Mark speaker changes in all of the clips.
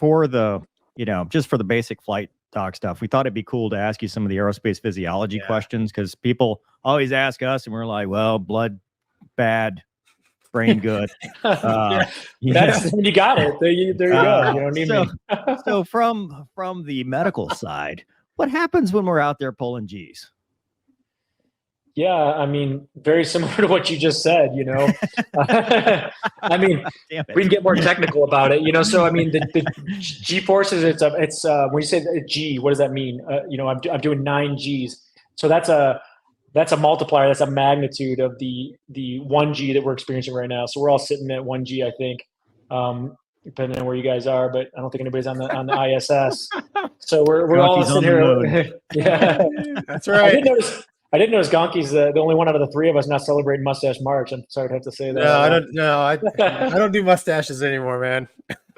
Speaker 1: for the, just for the basic flight doc stuff, we thought it'd be cool to ask you some of the aerospace physiology questions, because people always ask us and we're like, well, blood bad, brain good.
Speaker 2: That's you got it. There you go. You don't need me.
Speaker 1: So from the medical side, what happens when we're out there pulling G's?
Speaker 2: Yeah, I mean, very similar to what you just said, I mean, we can get more technical about it, So, I mean, the G forces, it's when you say G, what does that mean? I'm doing 9 G's. So that's a multiplier. That's a magnitude of the 1 G that we're experiencing right now. So we're all sitting at 1 G, I think, depending on where you guys are, but I don't think anybody's on the ISS. So we're all sitting here. Yeah,
Speaker 3: that's right.
Speaker 2: I didn't notice Gonki's the only one out of the 3 of us not celebrating Mustache March. I'm sorry to have to say that.
Speaker 3: I don't do mustaches anymore, man.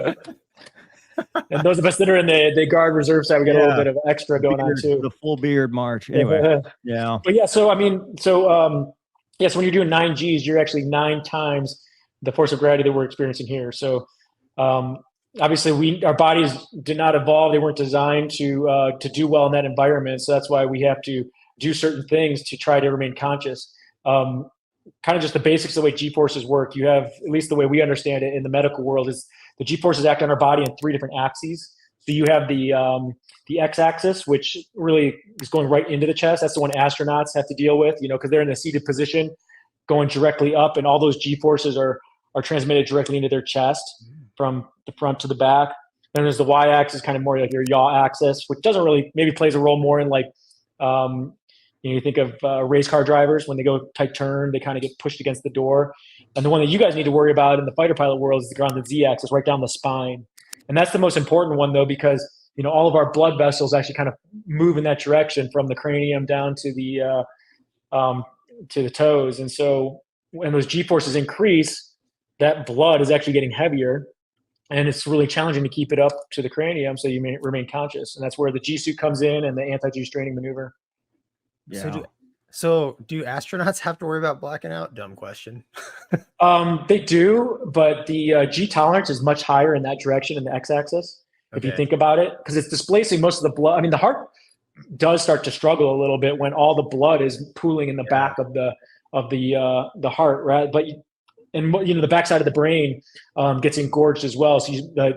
Speaker 2: And those of us that are in the guard reserve side, we got a little bit of extra going on too.
Speaker 1: The full beard march. Anyway, yeah.
Speaker 2: But yeah, so I mean, so when you're doing 9 Gs, you're actually 9 times the force of gravity that we're experiencing here. So obviously, our bodies did not evolve; they weren't designed to do well in that environment. So that's why we have to do certain things to try to remain conscious. Kind of just the basics of the way G-forces work. You have, at least the way we understand it in the medical world, is the G-forces act on our body in 3 different axes. So you have the X-axis, which really is going right into the chest. That's the one astronauts have to deal with, because they're in a seated position going directly up, and all those G-forces are transmitted directly into their chest from the front to the back. Then there's the Y-axis, kind of more like your yaw axis, which doesn't really, maybe plays a role more in like, you think of race car drivers when they go tight turn, they kind of get pushed against the door. And the one that you guys need to worry about in the fighter pilot world is on the Z-axis, right down the spine. And that's the most important one, though, because all of our blood vessels actually kind of move in that direction from the cranium down to the toes. And so when those G forces increase, that blood is actually getting heavier, and it's really challenging to keep it up to the cranium so you may remain conscious. And that's where the G suit comes in and the anti-G straining maneuver.
Speaker 1: Yeah.
Speaker 3: So do astronauts have to worry about blacking out? Dumb question.
Speaker 2: They do, but the G tolerance is much higher in that direction in the X-axis. If you think about it, because it's displacing most of the blood. I mean, the heart does start to struggle a little bit when all the blood is pooling in the back of the heart, right? But the backside of the brain gets engorged as well. So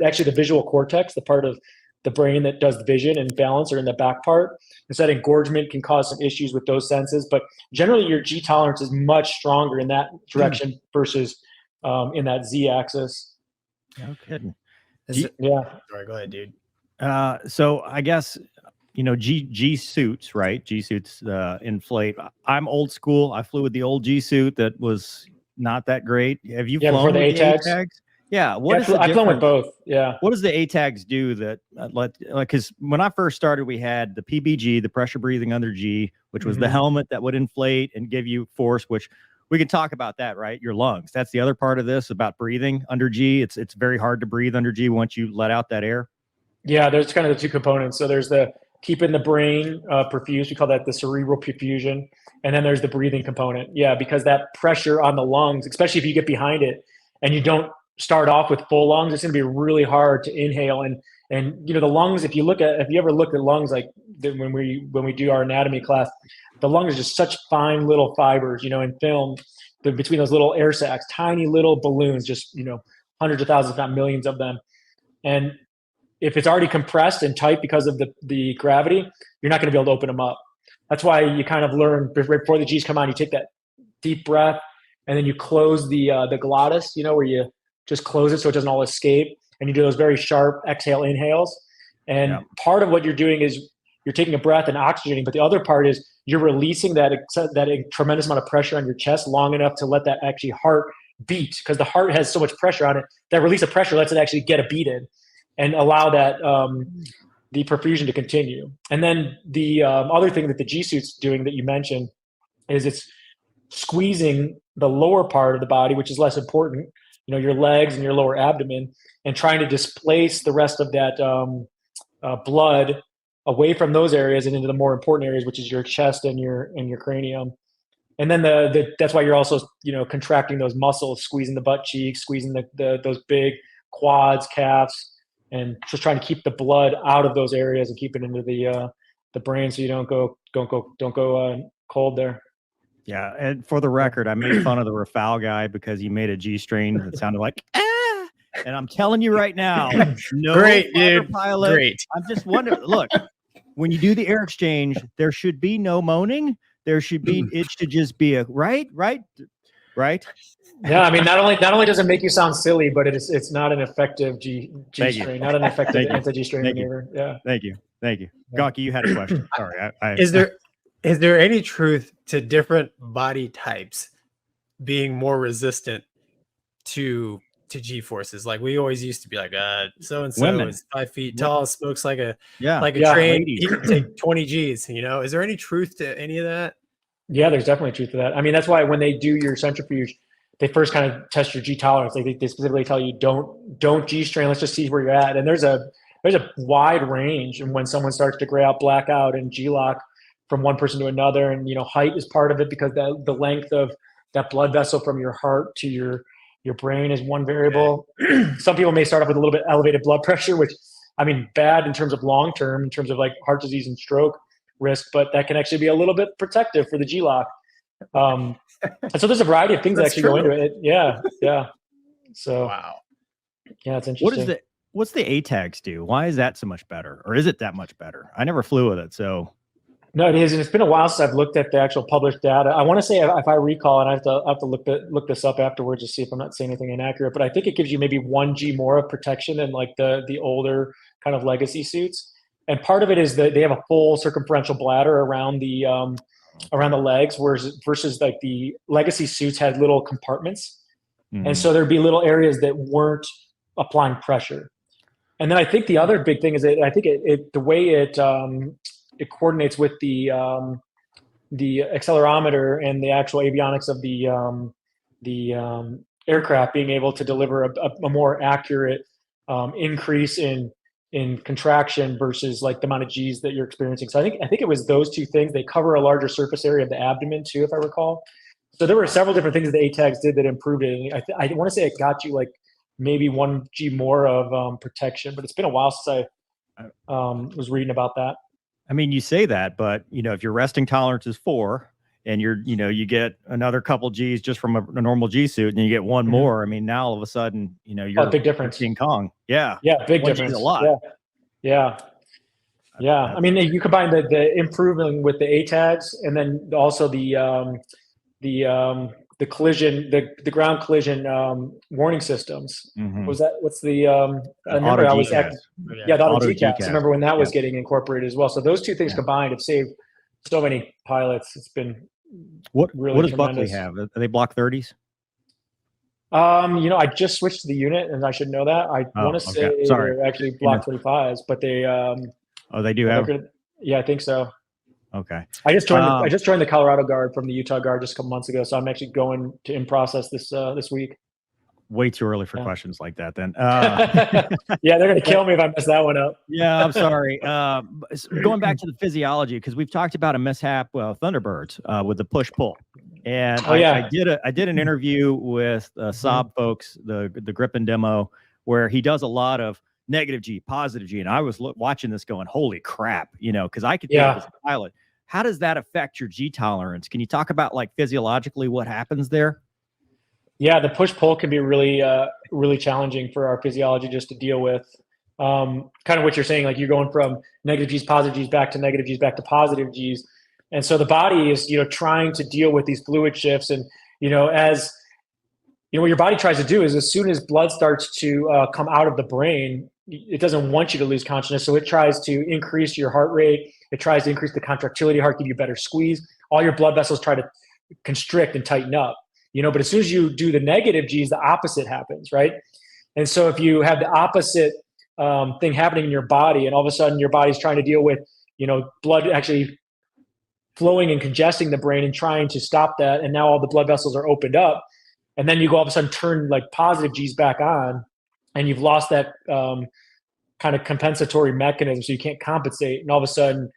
Speaker 2: actually, the visual cortex, the part of the brain that does the vision and balance, are in the back part. And so that engorgement can cause some issues with those senses. But generally, your G tolerance is much stronger in that direction versus in that Z axis.
Speaker 1: No kidding.
Speaker 2: Yeah.
Speaker 3: Sorry, go ahead, dude.
Speaker 1: So I guess, G suits, right? G suits inflate. I'm old school. I flew with the old G suit that was not that great. Have you flown
Speaker 2: with the
Speaker 1: ATAGs? Yeah.
Speaker 2: I've flown with both. Yeah.
Speaker 1: What does the ATAGs do that because when I first started, we had the PBG, the pressure breathing under G, which was the helmet that would inflate and give you force, which we can talk about that, right? Your lungs. That's the other part of this about breathing under G. It's very hard to breathe under G once you let out that air.
Speaker 2: Yeah. There's kind of the 2 components. So there's the keeping the brain perfused. We call that the cerebral perfusion. And then there's the breathing component. Yeah. Because that pressure on the lungs, especially if you get behind it and you don't start off with full lungs, it's going to be really hard to inhale. And the lungs, if you ever look at lungs, like when we do our anatomy class, the lung is just such fine little fibers, in film, between those little air sacs, tiny little balloons, just, hundreds of thousands, if not millions of them. And if it's already compressed and tight because of the gravity, you're not going to be able to open them up. That's why you kind of learn before the G's come on, you take that deep breath and then you close the glottis, where you just close it so it doesn't all escape. And you do those very sharp exhale inhales. And part of what you're doing is you're taking a breath and oxygenating, but the other part is you're releasing that tremendous amount of pressure on your chest long enough to let that actually heart beat, because the heart has so much pressure on it. That release of pressure lets it actually get a beat in and allow that the perfusion to continue. And then the other thing that the G suit's doing that you mentioned is it's squeezing the lower part of the body, which is less important, your legs and your lower abdomen, and trying to displace the rest of that blood away from those areas and into the more important areas, which is your chest and your cranium. And then that's why you're also, contracting those muscles, squeezing the butt cheeks, squeezing those big quads, calves, and just trying to keep the blood out of those areas and keep it into the brain so you don't go cold there.
Speaker 1: Yeah, and for the record, I made fun of the Rafal guy because he made a G strain that sounded like ah, and I'm telling you right now, no
Speaker 3: Great,
Speaker 1: fighter
Speaker 3: dude.
Speaker 1: pilot.
Speaker 3: Great.
Speaker 1: I'm just wondering. Look, when you do the air exchange, there should be no moaning. There should be. It should just be a right.
Speaker 2: Yeah, I mean, not only does it make you sound silly, but it's not an effective G
Speaker 1: Thank you.
Speaker 2: strain, not an effective
Speaker 1: Thank you.
Speaker 2: anti-G strain
Speaker 1: Thank you.
Speaker 2: maneuver. Yeah.
Speaker 1: Thank you.
Speaker 2: Yeah.
Speaker 1: Gonky, you had a question. Sorry,
Speaker 3: Is there any truth to different body types being more resistant to G forces? Like we always used to be like, so and so
Speaker 1: Women.
Speaker 3: is 5 feet tall, smokes like a
Speaker 1: yeah.
Speaker 3: train.
Speaker 1: ladies.
Speaker 3: He can take 20 G's. You know, is there any truth to any of that?
Speaker 2: Yeah, there's definitely truth to that. I mean, that's why when they do your centrifuge, they first kind of test your G tolerance. Like they specifically tell you don't G strain. Let's just see where you're at. And there's a wide range. And when someone starts to gray out, black out, and G lock from one person to another, and height is part of it because the length of that blood vessel from your heart to your brain is one variable. Okay. Some people may start off with a little bit elevated blood pressure, which I mean, bad in terms of long term, in terms of like heart disease and stroke risk, but that can actually be a little bit protective for the G lock. And so there's a variety of things that actually go into it. Yeah. So
Speaker 3: wow.
Speaker 2: Yeah, it's interesting.
Speaker 1: What's the ATAGs do? Why is that so much better, or is it that much better? I never flew with it, so.
Speaker 2: No, it is, and it's been a while since I've looked at the actual published data. I want to say, if I recall, and I have to look this up afterwards to see if I'm not saying anything inaccurate, but I think it gives you maybe 1 G more of protection than like the older kind of legacy suits. And part of it is that they have a full circumferential bladder around the legs, versus like the legacy suits had little compartments, and so there'd be little areas that weren't applying pressure. And then I think the other big thing is that I think the way it coordinates with the accelerometer and the actual avionics of the aircraft being able to deliver a more accurate increase in contraction versus like the amount of G's that you're experiencing. So I think it was those two things. They cover a larger surface area of the abdomen too, if I recall. So there were several different things that the ATAGs did that improved it. And I want to say it got you like maybe 1 G more of protection, but it's been a while since I was reading about that.
Speaker 1: I mean, you say that, but if your resting tolerance is 4 and you get another couple G's just from a normal G suit and you get 1 more, I mean, now all of a sudden, you're
Speaker 2: a big difference.
Speaker 1: King Kong. Yeah.
Speaker 2: Yeah. Big
Speaker 1: 1
Speaker 2: difference.
Speaker 1: G's a lot.
Speaker 2: Yeah. I mean, you combine the improvement with the ATAGs and then also the collision, the ground collision warning systems.
Speaker 1: Mm-hmm.
Speaker 2: What's the I remember I was the auto GCAS. I remember when that was getting incorporated as well. So those two things combined have saved so many pilots. It's been
Speaker 1: what does
Speaker 2: tremendous.
Speaker 1: Buckley have? Are they Block 30s?
Speaker 2: I just switched to the unit, and I should know that. I want to say they're actually Block 35s, but they
Speaker 1: they do have.
Speaker 2: Yeah, I think so.
Speaker 1: Okay.
Speaker 2: I just joined the Colorado Guard from the Utah Guard just a couple months ago, so I'm actually going to in process this week.
Speaker 1: Way too early for questions like that, then.
Speaker 2: Yeah, they're gonna kill me if I mess that one up.
Speaker 1: Yeah, I'm sorry. Going back to the physiology, because we've talked about a mishap, Thunderbirds, with the push pull, and I did an interview with Saab folks, the Gripen demo, where he does a lot of negative G, positive G, and I was watching this going, holy crap, because I could do it as a pilot. How does that affect your G tolerance? Can you talk about like physiologically what happens there?
Speaker 2: Yeah, the push-pull can be really, really challenging for our physiology just to deal with. Kind of what you're saying, like you're going from negative G's, positive G's, back to negative G's, back to positive G's. And so the body is, trying to deal with these fluid shifts. And, as, what your body tries to do is as soon as blood starts to come out of the brain, it doesn't want you to lose consciousness. So it tries to increase your heart rate. It tries to increase the contractility of heart, give you a better squeeze. All your blood vessels try to constrict and tighten up. But as soon as you do the negative G's, the opposite happens, right? And so if you have the opposite thing happening in your body, and all of a sudden your body's trying to deal with, blood actually flowing and congesting the brain and trying to stop that, and now all the blood vessels are opened up, and then you go all of a sudden turn like positive G's back on, and you've lost that kind of compensatory mechanism, so you can't compensate, and all of a sudden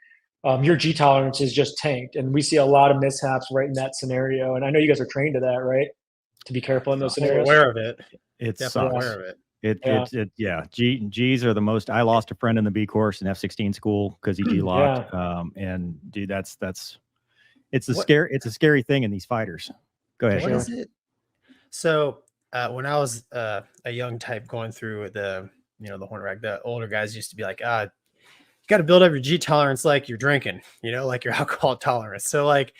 Speaker 2: your G tolerance is just tanked. And we see a lot of mishaps right in that scenario. And I know you guys are trained to that, right? To be careful in those scenarios.
Speaker 3: I'm aware of it.
Speaker 1: It's
Speaker 3: aware of it.
Speaker 1: G's are the most. I lost a friend in the B course in F-16 school because he G locked. And dude, it's a scary thing in these fighters. Go ahead.
Speaker 3: What is it? So when I was a young type going through the Hornet rack, the older guys used to be like, you got to build up your G tolerance like you're drinking, like your alcohol tolerance. So like,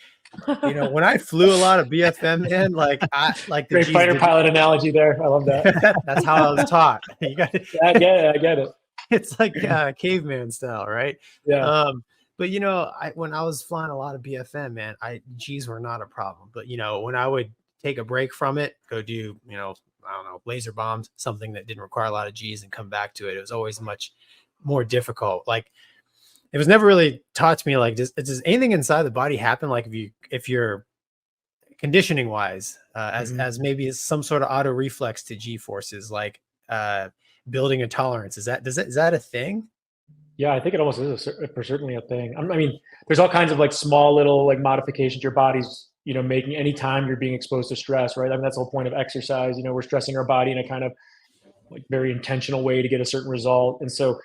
Speaker 3: when I flew a lot of BFM, man, the
Speaker 2: great fighter pilot analogy there. I love that.
Speaker 3: That's how I was taught. You got it.
Speaker 2: I get it.
Speaker 3: It's like caveman style, right?
Speaker 2: Yeah.
Speaker 3: But when I was flying a lot of BFM, man, G's were not a problem. But when I would take a break from it, go do, I don't know, laser bombs, something that didn't require a lot of G's, and come back to it, it was always much more difficult. Like, it was never really taught to me, like, does anything inside the body happen? Like, if you're conditioning wise, as maybe some sort of auto reflex to G forces, like building a tolerance, is that a thing?
Speaker 2: Yeah, I think it almost is certainly a thing. I mean, there's all kinds of like small little like modifications your body's making anytime you're being exposed to stress, right? I mean, that's the whole point of exercise. We're stressing our body in a kind of like very intentional way to get a certain result, and so.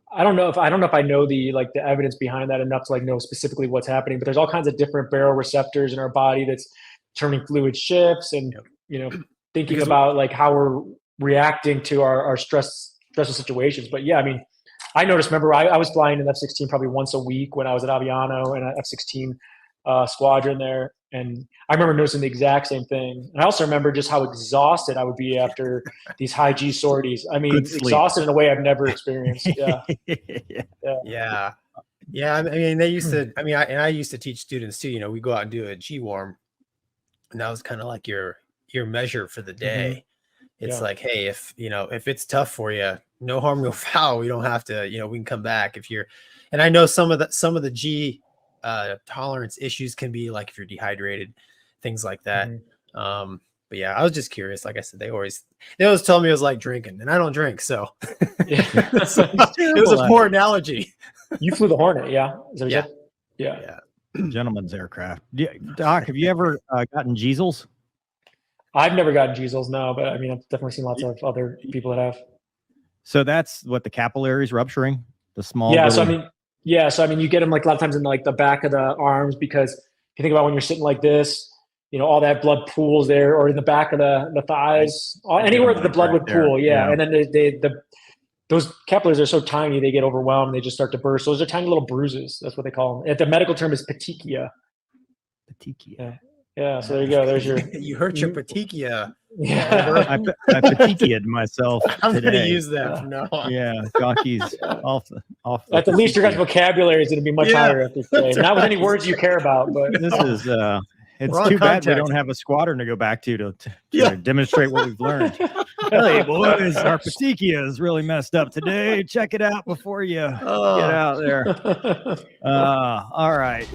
Speaker 2: I don't know if I know the evidence behind that enough to like know specifically what's happening, but there's all kinds of different baroreceptors in our body that's turning fluid shifts and thinking about like how we're reacting to our stressful situations. But yeah, I mean, I noticed. Remember, I was flying in F-16 probably once a week when I was at Aviano and at F-16 squadron there, and I remember noticing the exact same thing. And I also remember just how exhausted I would be after these high G sorties. I mean, exhausted in a way I've never experienced. Yeah.
Speaker 3: I mean, they used to. I mean, I used to teach students too. We go out and do a G warm, and that was kind of like your measure for the day. It's like, hey, if it's tough for you, no harm, no foul. We don't have to. We can come back if you're. And I know some of the G tolerance issues can be like if you're dehydrated, things like that. But yeah, I was just curious. Like I said, they always tell me it was like drinking, and I don't drink, so it was a poor analogy.
Speaker 2: You flew the Hornet, yeah?
Speaker 3: Yeah.
Speaker 1: Gentleman's aircraft. Doc, have you ever gotten Geezels?
Speaker 2: I've never gotten Geezels, no, but I mean, I've definitely seen lots of other people that have.
Speaker 1: So that's what the capillaries rupturing, the small.
Speaker 2: Yeah. So I mean, you get them like a lot of times in like the back of the arms, because if you think about when you're sitting like this, all that blood pools there, or in the back of the thighs, anywhere that the blood would pool. Yeah. And then those capillaries are so tiny, they get overwhelmed. They just start to burst. Those are tiny little bruises. That's what they call them. The medical term is petechia. Yeah. So there you go. There's your.
Speaker 3: You hurt your petechia.
Speaker 2: Yeah.
Speaker 1: I petechia'd myself.
Speaker 3: I'm
Speaker 1: today.
Speaker 3: going to use that from now on.
Speaker 1: Yeah. Jockey's off.
Speaker 2: At the least, your guys' vocabulary is going to be much higher after today. Not with any words you care about, but
Speaker 1: this is. It's too bad we don't have a squadron to go back to demonstrate what we've learned. Hey, boys, our petechia is really messed up today. Check it out before you get out there. All right.